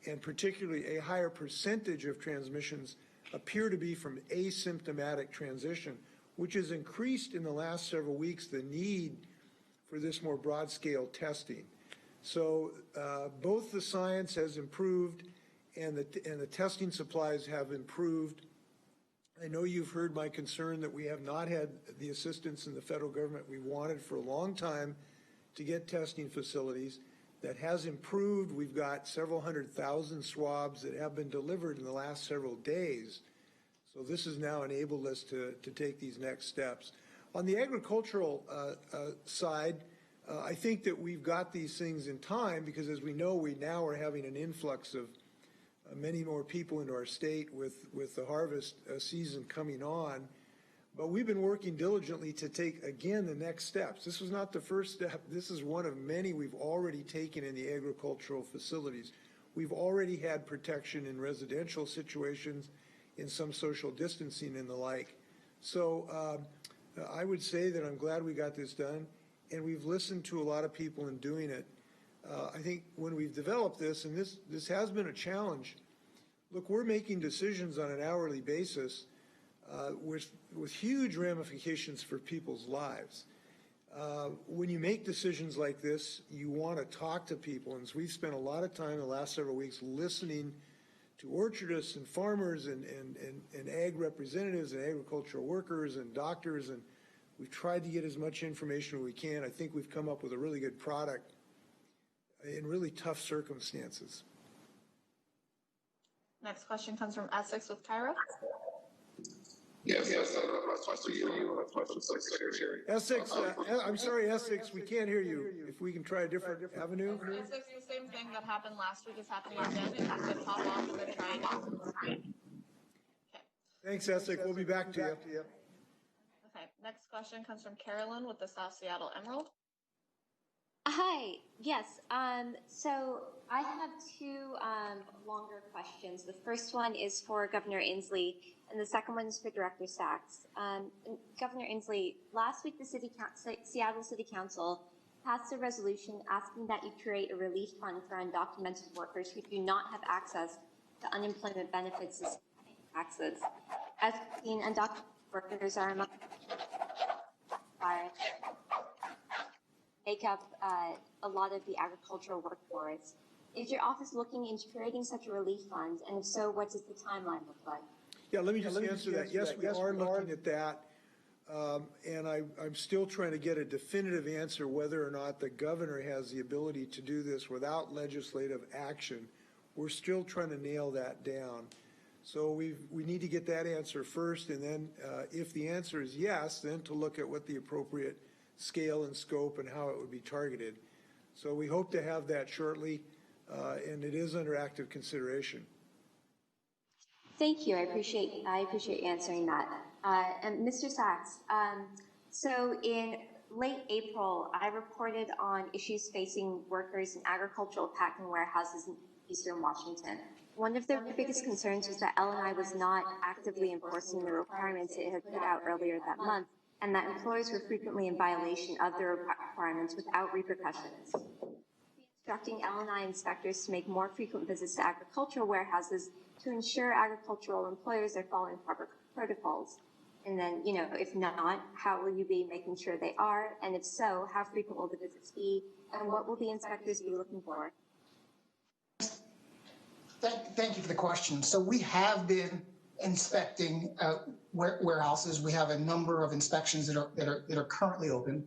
S1: and particularly a higher percentage of transmissions appear to be from asymptomatic transition, which has increased in the last several weeks the need for this more broad-scale testing. So both the science has improved and the testing supplies have improved. I know you've heard my concern that we have not had the assistance in the federal government we wanted for a long time to get testing facilities. That has improved. We've got several 100,000 swabs that have been delivered in the last several days. So this has now enabled us to take these next steps. On the agricultural side, I think that we've got these things in time because, as we know, we now are having an influx of many more people into our state with the harvest season coming on. But we've been working diligently to take, again, the next steps. This was not the first step. This is one of many we've already taken in the agricultural facilities. We've already had protection in residential situations, in some social distancing and the like. So I would say that I'm glad we got this done, and we've listened to a lot of people in doing it. I think when we've developed this, and this has been a challenge, look, we're making decisions on an hourly basis with huge ramifications for people's lives. When you make decisions like this, you want to talk to people, and so we've spent a lot of time in the last several weeks listening to orchardists and farmers and ag representatives and agricultural workers and doctors and We've tried to get as much information as we can. I think we've come up with a really good product in really tough circumstances.
S6: Next question comes from Essex with Cairo.
S11: Yes, question for you, question Secretary.
S1: Essex, I'm sorry, Essex, we can't hear you. If we can try a different avenue.
S6: Essex, the same thing that happened last week is happening again. If you could pop off and then try again. Okay.
S1: Thanks, Essex. We'll be back to you.
S6: Okay. Next question comes from Carolyn with the South Seattle Emerald.
S12: Hi. Yes. So I have two longer questions. The first one is for Governor Inslee, and the second one is for Director Sachs. Governor Inslee, last week the Seattle City Council passed a resolution asking that you create a relief fund for undocumented workers who do not have access to unemployment benefits and taxes. As we've seen, undocumented workers are among make up a lot of the agricultural workforce. Is your office looking into creating such a relief fund? And if so, what does the timeline look like?
S1: Yeah, let me just answer that. Yes, we are looking at that. And I'm still trying to get a definitive answer whether or not the governor has the ability to do this without legislative action. We're still trying to nail that down. So we need to get that answer first, and then if the answer is yes, then to look at what the appropriate scale and scope and how it would be targeted. So we hope to have that shortly, and it is under active consideration.
S12: Thank you. I appreciate you answering that. And Mr. Sachs, so in late April, I reported on issues facing workers in agricultural packing warehouses in Eastern Washington. One of their biggest concerns was that L&I was not actively enforcing the requirements it had put out earlier that month, and that employers were frequently in violation of the requirements without repercussions. Instructing L&I inspectors to make more frequent visits to agricultural warehouses to ensure agricultural employers are following proper protocols. And then, if not, how will you be making sure they are? And if so, how frequent will the visits be? And what will the inspectors be looking for?
S2: Thank you for the question. So we have been inspecting warehouses. We have a number of inspections that are currently open.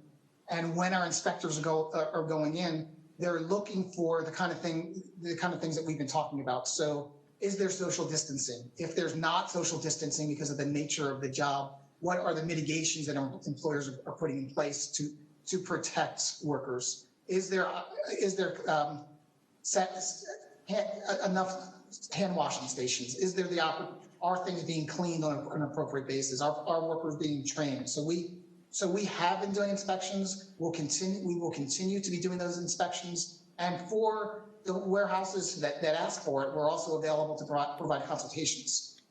S2: And when our inspectors are going in, they're looking for the kind of things that we've been talking about. So is there social distancing? If there's not social distancing because of the nature of the job, what are the mitigations that employers are putting in place to protect workers? Is there enough hand washing stations? Is there are things being cleaned on an appropriate basis? Are workers being trained? So we have been doing inspections. We will continue to be doing those inspections. And for the warehouses that ask for it, we're also available to provide consultations.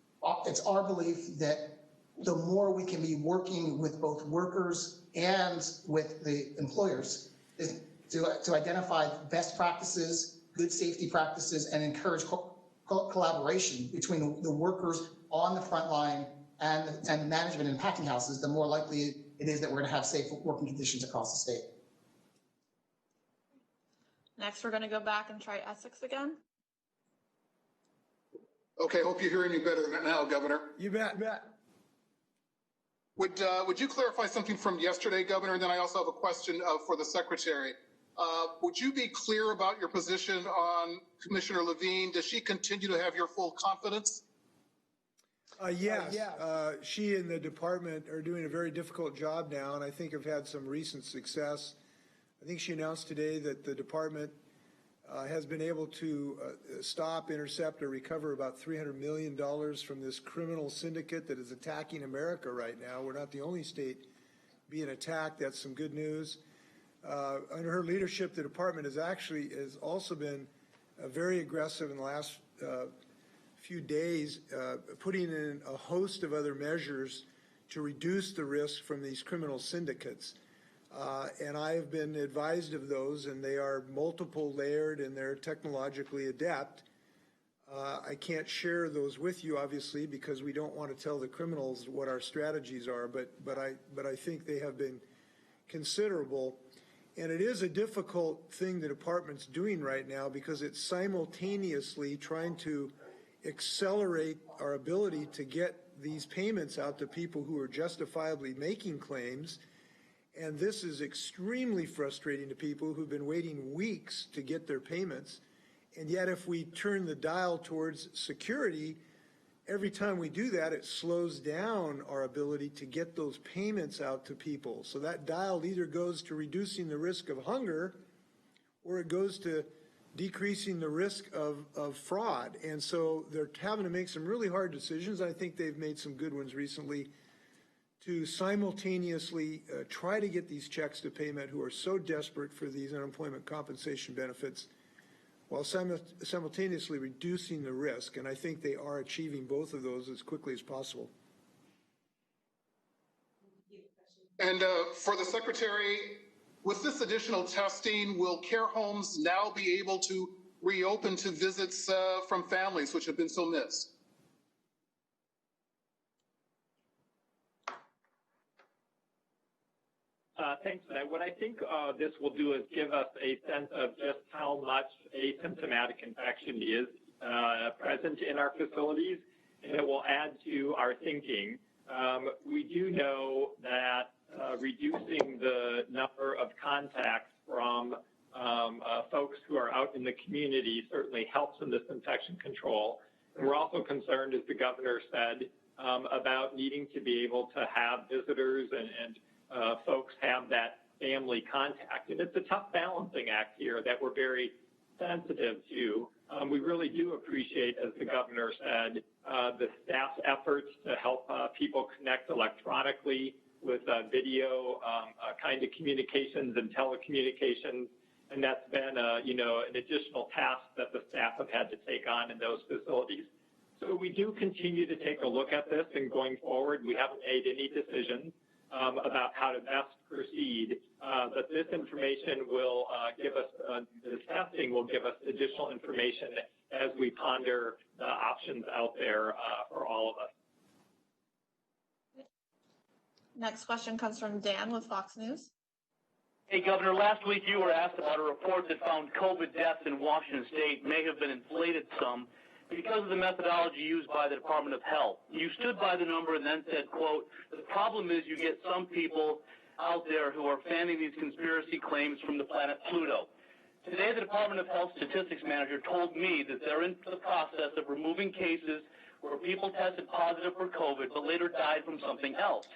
S2: It's our belief that the more we can be working with both workers and with the employers is to identify best practices, good safety practices, and encourage collaboration between the workers on the front line and management in packing houses, the more likely it is that we're going to have safe working conditions across the state.
S6: Next, we're going to go back and try Essex again.
S11: Okay, hope you're hearing me better now, Governor.
S1: You bet.
S11: Would you clarify something from yesterday, Governor? And then I also have a question for the Secretary. Would you be clear about your position on Commissioner Levine? Does she continue to have your full confidence?
S1: Yes. She and the department are doing a very difficult job now, and I think have had some recent success. I think she announced today that the department has been able to stop, intercept, or recover about $300 million from this criminal syndicate that is attacking America right now. We're not the only state being attacked. That's some good news. Under her leadership, the department has also been very aggressive in the last few days, putting in a host of other measures to reduce the risk from these criminal syndicates. And I have been advised of those, and they are multiple layered and they're technologically adept. I can't share those with you, obviously, because we don't want to tell the criminals what our strategies are, but I think they have been considerable. And it is a difficult thing the department's doing right now because it's simultaneously trying to accelerate our ability to get these payments out to people who are justifiably making claims And this is extremely frustrating to people who've been waiting weeks to get their payments. And yet if we turn the dial towards security, every time we do that, it slows down our ability to get those payments out to people. So that dial either goes to reducing the risk of hunger or it goes to decreasing the risk of fraud. And so they're having to make some really hard decisions. I think they've made some good ones recently to simultaneously try to get these checks to payment who are so desperate for these unemployment compensation benefits while simultaneously reducing the risk. And I think they are achieving both of those as quickly as possible.
S11: And for the Secretary, with this additional testing, will care homes now be able to reopen to visits from families which have been so missed?
S4: Thanks for that. What I think this will do is give us a sense of just how much asymptomatic infection is present in our facilities, and it will add to our thinking. We do know that reducing the number of contacts from folks who are out in the community certainly helps in this infection control. And we're also concerned, as the governor said, about needing to be able to have visitors and folks have that family contact. And it's a tough balancing act here that we're very sensitive to. We really do appreciate, as the governor said, the staff's efforts to help people connect electronically with video kind of communications and telecommunications. And that's been, an additional task that the staff have had to take on in those facilities. So we do continue to take a look at this, and going forward, we haven't made any decisions about how to best proceed, but this information will give us, the testing will give us additional information as we ponder the options out there for all of us.
S6: Next question comes from Dan with Fox News.
S13: Hey, Governor, last week you were asked about a report that found COVID deaths in Washington State may have been inflated some because of the methodology used by the Department of Health. You stood by the number and then said, quote, "The problem is you get some people out there who are fanning these conspiracy claims from the planet Pluto." Today, the Department of Health Statistics Manager told me that they're in the process of removing cases where people tested positive for COVID but later died from something else.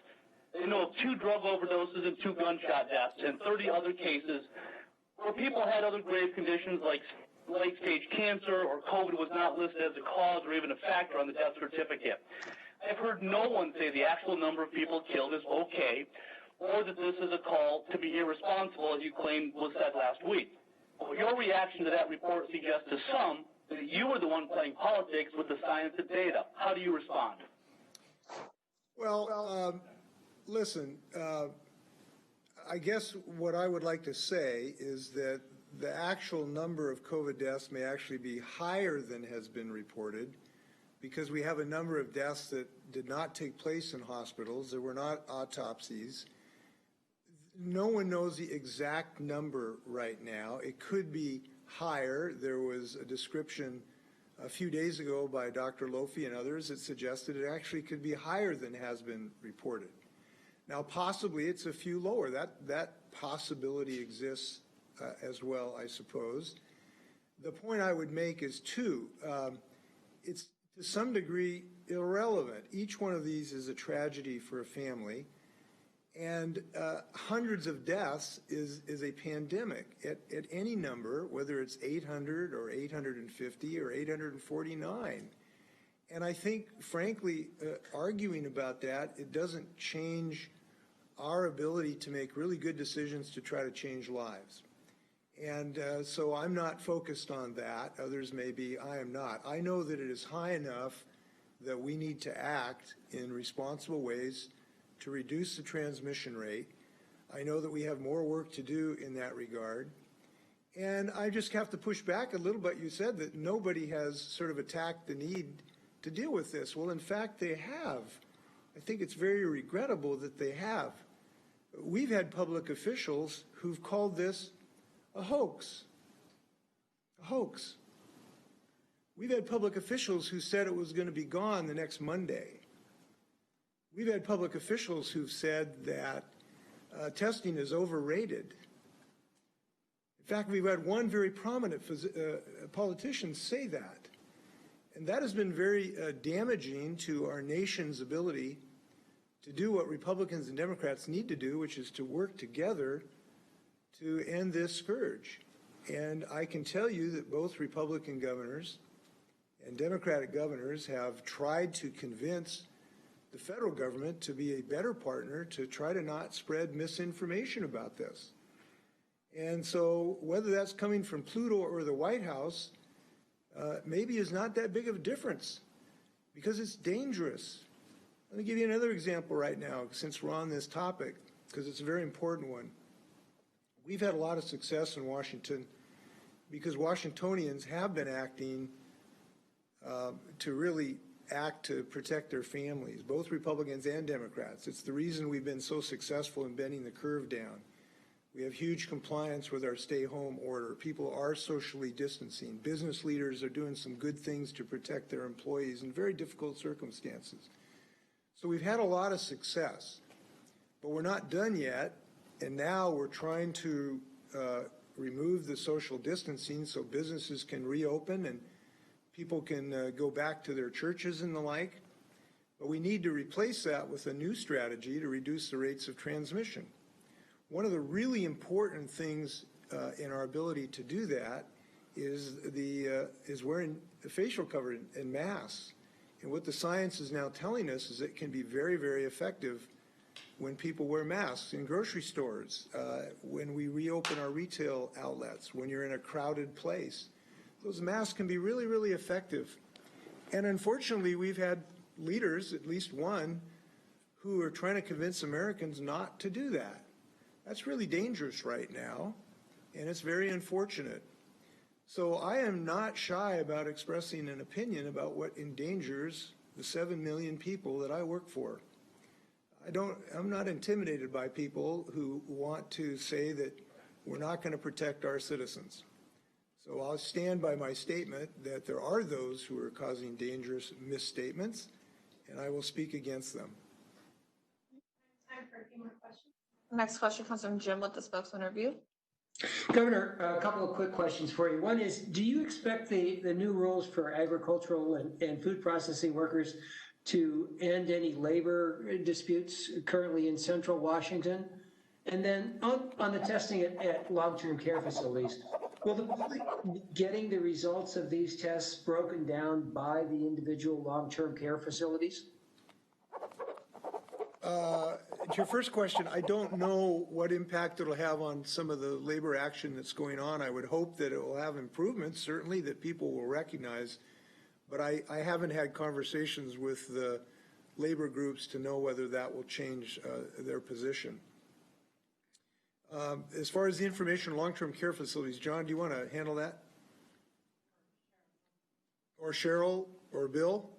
S13: They know of 2 drug overdoses and 2 gunshot deaths and 30 other cases where people had other grave conditions like late-stage cancer or COVID was not listed as a cause or even a factor on the death certificate. I've heard no one say the actual number of people killed is okay or that this is a call to be irresponsible, as you claimed was said last week. Well, your reaction to that report suggests to some that you were the one playing politics with the science and data. How do you respond?
S1: Well, listen, I guess what I would like to say is that the actual number of COVID deaths may actually be higher than has been reported because we have a number of deaths that did not take place in hospitals. There were not autopsies. No one knows the exact number right now. It could be higher. There was a description a few days ago by Dr. Lofi and others that suggested it actually could be higher than has been reported. Now, possibly it's a few lower. That possibility exists as well, I suppose. The point I would make is 2. It's to some degree irrelevant. Each one of these is a tragedy for a family, and hundreds of deaths is a pandemic at any number, whether it's 800 or 850 or 849. And I think, frankly, arguing about that, it doesn't change our ability to make really good decisions to try to change lives. And so I'm not focused on that. Others may be. I am not. I know that it is high enough that we need to act in responsible ways to reduce the transmission rate. I know that we have more work to do in that regard. And I just have to push back a little bit. You said that nobody has sort of attacked the need to deal with this. Well, in fact, they have. I think it's very regrettable that they have. We've had public officials who've called this a hoax. A hoax. We've had public officials who said it was going to be gone the next Monday. We've had public officials who've said that testing is overrated. In fact, we've had one very prominent politician say that. And that has been very damaging to our nation's ability to do what Republicans and Democrats need to do, which is to work together to end this scourge. And I can tell you that both Republican governors and Democratic governors have tried to convince the federal government to be a better partner to try to not spread misinformation about this. And so whether that's coming from Pluto or the White House, maybe is not that big of a difference because it's dangerous. Let me give you another example right now since we're on this topic, because it's a very important one. We've had a lot of success in Washington because Washingtonians have been acting to really act to protect their families, both Republicans and Democrats. It's the reason we've been so successful in bending the curve down. We have huge compliance with our stay-home order. People are socially distancing. Business leaders are doing some good things to protect their employees in very difficult circumstances. So we've had a lot of success, but we're not done yet. And now we're trying to remove the social distancing so businesses can reopen and people can go back to their churches and the like. But we need to replace that with a new strategy to reduce the rates of transmission. One of the really important things in our ability to do that is wearing the facial cover and masks. And what the science is now telling us is it can be very, very effective when people wear masks in grocery stores, when we reopen our retail outlets, when you're in a crowded place. Those masks can be really, really effective. And unfortunately, we've had leaders, at least one, who are trying to convince Americans not to do that. That's really dangerous right now, and it's very unfortunate. So I am not shy about expressing an opinion about what endangers the 7 million people that I work for. I'm not intimidated by people who want to say that we're not going to protect our citizens. So I'll stand by my statement that there are those who are causing dangerous misstatements, and I will speak against them.
S6: Time for a few more questions. Next question comes from Jim with the spokesman review.
S14: Governor, a couple of quick questions for you. One is, do you expect the new rules for agricultural and food processing workers to end any labor disputes currently in central Washington? And then on the testing at long-term care facilities, will the public getting the results of these tests broken down by the individual long-term care facilities?
S1: To your first question, I don't know what impact it'll have on some of the labor action that's going on. I would hope that it will have improvements, certainly that people will recognize, but I haven't had conversations with the labor groups to know whether that will change their position. As far as the information on long-term care facilities, John, do you want to handle that? Or Cheryl or Bill?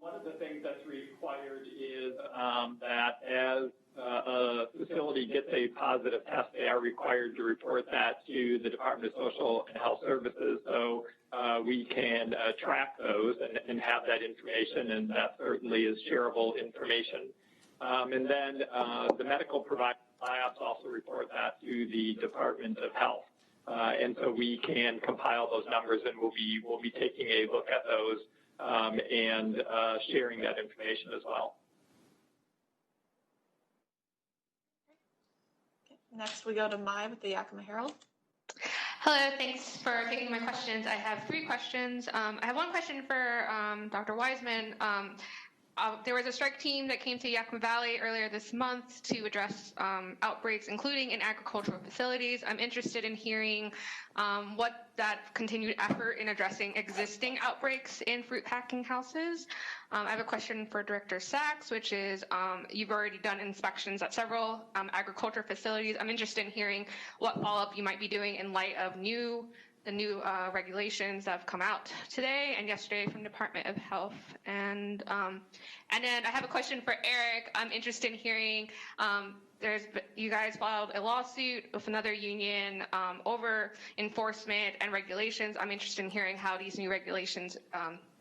S4: One of the things that's required is that as a facility gets a positive test, they are required to report that to the Department of Social and Health Services, so we can track those and have that information, and that certainly is shareable information. And then the medical provider labs also report that to the Department of Health. And so we can compile those numbers, and we'll be taking a look at those and sharing that information as well.
S6: Next, we go to Mai with the Yakima Herald.
S9: Hello, thanks for taking my questions. I have 3 questions. I have one question for Dr. Wiseman. There was a strike team that came to Yakima Valley earlier this month to address outbreaks, including in agricultural facilities. I'm interested in hearing what that continued effort in addressing existing outbreaks in fruit packing houses. I have a question for Director Sachs, which is you've already done inspections at several agriculture facilities. I'm interested in hearing what follow-up you might be doing in light of the new regulations that have come out today and yesterday from Department of Health. And then I have a question for Eric. I'm interested in hearing, you guys filed a lawsuit with another union over enforcement and regulations. I'm interested in hearing how these new regulations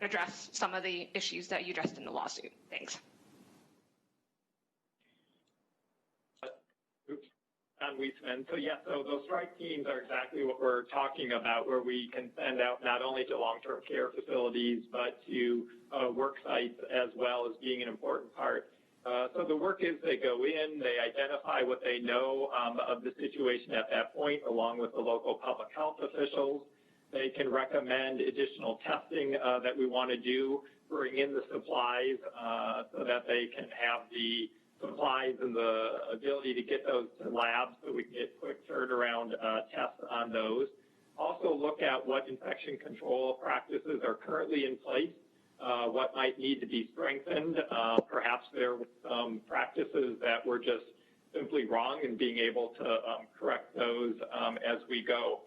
S9: address some of the issues that you addressed in the lawsuit. Thanks.
S4: Congressman. So yes, so those strike teams are exactly what we're talking about, where we can send out not only to long-term care facilities, but to work sites as well as being an important part. So the work is they go in, they identify what they know of the situation at that point, along with the local public health officials. They can recommend additional testing that we want to do, bring in the supplies so that they can have the supplies and the ability to get those to labs so we can get quick turnaround tests on those. Also look at what infection control practices are currently in place, what might need to be strengthened. Perhaps there were some practices that were just simply wrong, and being able to correct those as we go.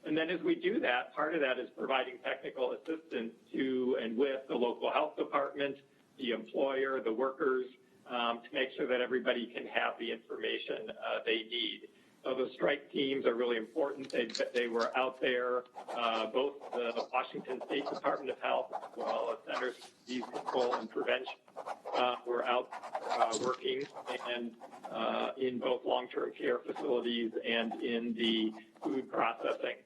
S4: And then as we do that, part of that is providing technical assistance to and with the local health department, the employer, the workers, to make sure that everybody can have the information they need. So the strike teams are really important. They were out there, both the Washington State Department of Health as well as Centers for Disease Control and Prevention were out working and in both long-term care facilities and in the food processing.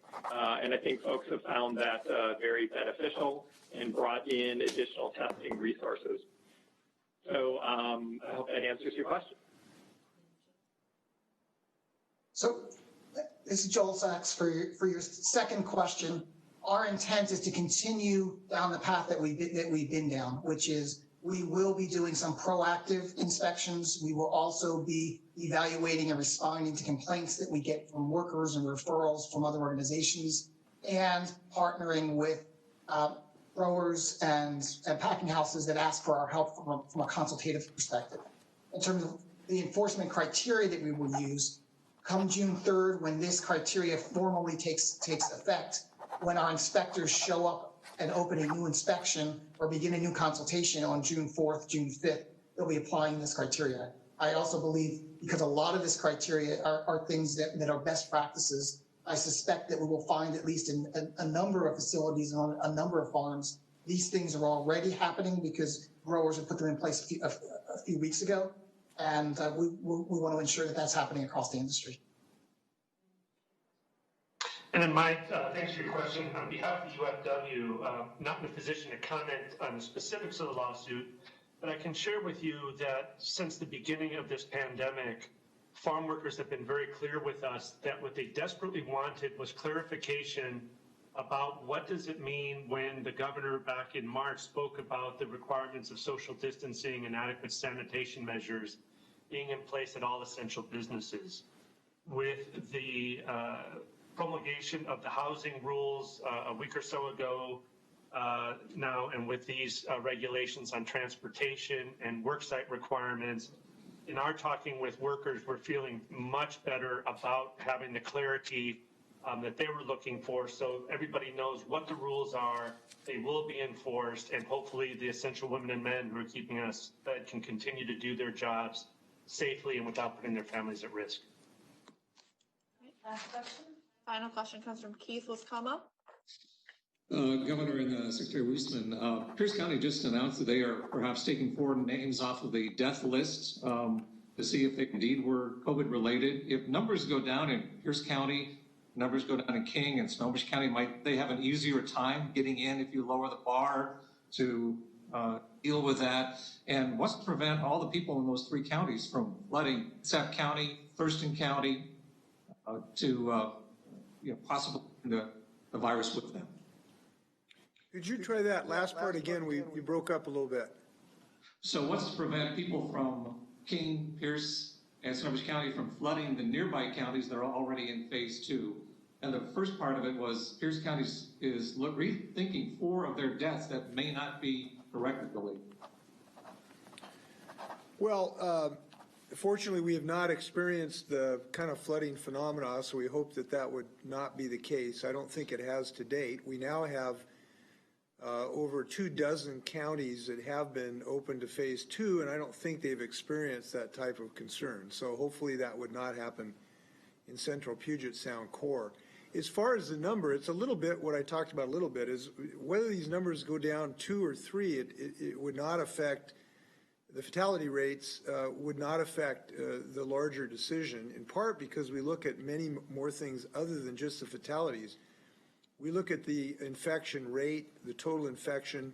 S4: And I think folks have found that very beneficial and brought in additional testing resources. So I hope that answers your question.
S2: So this is Joel Sachs for your second question. Our intent is to continue down the path that we've been down, which is we will be doing some proactive inspections. We will also be evaluating and responding to complaints that we get from workers and referrals from other organizations, and partnering with growers and packing houses that ask for our help from a consultative perspective. In terms of the enforcement criteria that we will use, come June 3rd, when this criteria formally takes effect, when our inspectors show up and open a new inspection or begin a new consultation on June 4th, June 5th, they'll be applying this criteria. I also believe, because a lot of this criteria are things that are best practices, I suspect that we will find, at least in a number of facilities and on a number of farms, these things are already happening because growers have put them in place a few weeks ago. And we want to ensure that that's happening across the industry.
S3: And then Mike, thanks for your question. On behalf of the UFW, not in a position to comment on the specifics of the lawsuit, but I can share with you that since the beginning of this pandemic, farm workers have been very clear with us that what they desperately wanted was clarification about what does it mean when the governor back in March spoke about the requirements of social distancing and adequate sanitation measures being in place at all essential businesses. With the promulgation of the housing rules a week or so ago now, and with these regulations on transportation and worksite requirements, in our talking with workers, we're feeling much better about having the clarity that they were looking for, so everybody knows what the rules are, they will be enforced, and hopefully the essential women and men who are keeping us fed can continue to do their jobs safely and without putting their families at risk.
S6: Last question. Final question comes from Keith Wiscama.
S15: Governor and Secretary Weissman, Pierce County just announced that they are perhaps taking 4 names off of the death list to see if they indeed were COVID related. If numbers go down in Pierce County, numbers go down in King and Snohomish County, might they have an easier time getting in if you lower the bar to deal with that? And what's to prevent all the people in those 3 counties from flooding Sac County, Thurston County, to possibly the virus with them?
S1: Could you try that last part again? We broke up a little bit.
S15: So what's to prevent people from King, Pierce, and Snohomish County from flooding the nearby counties that are already in phase 2? And the first part of it was Pierce County is rethinking 4 of their deaths that may not be corrected, believe.
S1: Well, fortunately, we have not experienced the kind of flooding phenomena, so we hope that that would not be the case. I don't think it has to date. We now have over 24 counties that have been open to phase 2, and I don't think they've experienced that type of concern. So hopefully that would not happen in central Puget Sound core. As far as the number, it's a little bit what I talked about a little bit, is whether these numbers go down 2 or 3, it would not affect the fatality rates would not affect the larger decision, in part because we look at many more things other than just the fatalities. We look at the infection rate, the total infection,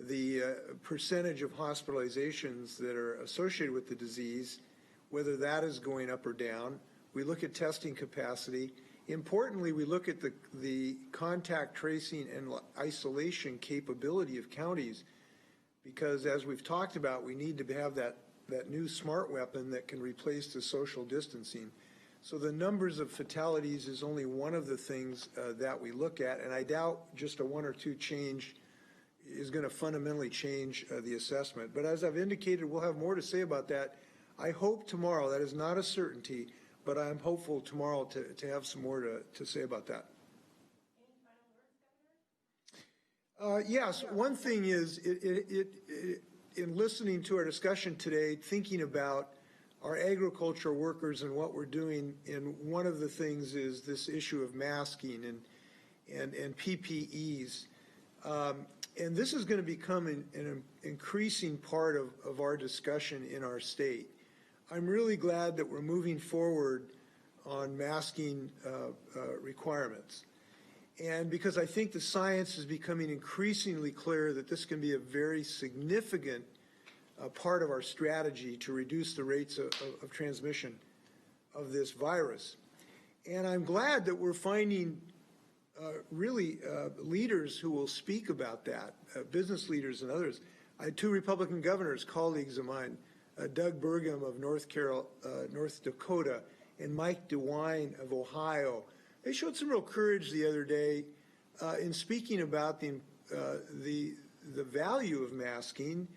S1: the percentage of hospitalizations that are associated with the disease, whether that is going up or down. We look at testing capacity. Importantly, we look at the contact tracing and isolation capability of counties, because as we've talked about, we need to have that new smart weapon that can replace the social distancing. So the numbers of fatalities is only one of the things that we look at, and I doubt just a 1 or 2 change is going to fundamentally change the assessment. But as I've indicated, we'll have more to say about that. I hope tomorrow, that is not a certainty, but I'm hopeful tomorrow to have some more to say about that. Yes, one thing is, in listening to our discussion today, thinking about our agricultural workers and what we're doing, and one of the things is this issue of masking and PPEs. And this is going to become an increasing part of our discussion in our state. I'm really glad that we're moving forward on masking requirements. And because I think the science is becoming increasingly clear that this can be a very significant part of our strategy to reduce the rates of transmission of this virus. And I'm glad that we're finding really leaders who will speak about that, business leaders and others. I had 2 Republican governors, colleagues of mine, Doug Burgum of North Dakota and Mike DeWine of Ohio. They showed some real courage the other day in speaking about the value of masking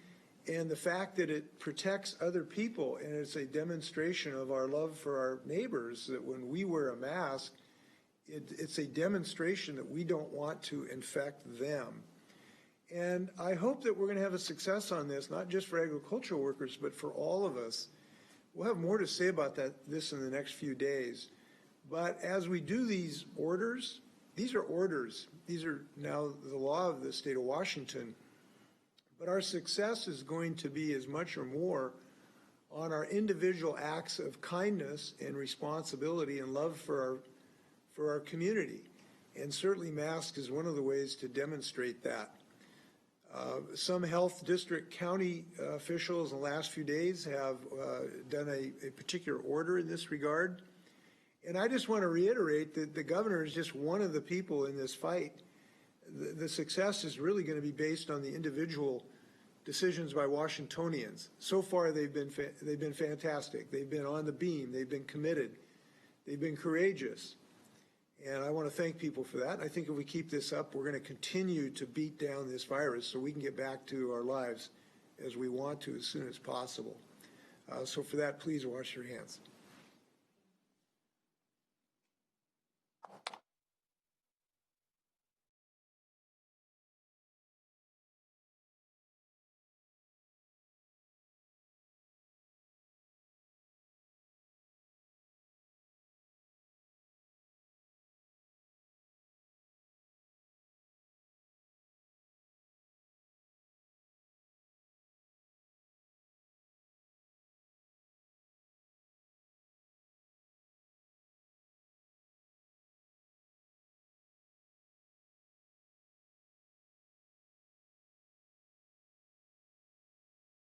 S1: and the fact that it protects other people, and it's a demonstration of our love for our neighbors, that when we wear a mask, it's a demonstration that we don't want to infect them. And I hope that we're going to have a success on this, not just for agricultural workers, but for all of us. We'll have more to say about this in the next few days. But as we do these orders, these are orders. These are now the law of the state of Washington. But our success is going to be as much or more on our individual acts of kindness and responsibility and love for our community. And certainly masks is one of the ways to demonstrate that. Some health district county officials in the last few days have done a particular order in this regard. And I just want to reiterate that the governor is just one of the people in this fight. The success is really going to be based on the individual decisions by Washingtonians. So far, they've been fantastic. They've been on the beam. They've been committed. They've been courageous. And I want to thank people for that. I think if we keep this up, we're going to continue to beat down this virus so we can get back to our lives as we want to as soon as possible. So for that, please wash your hands.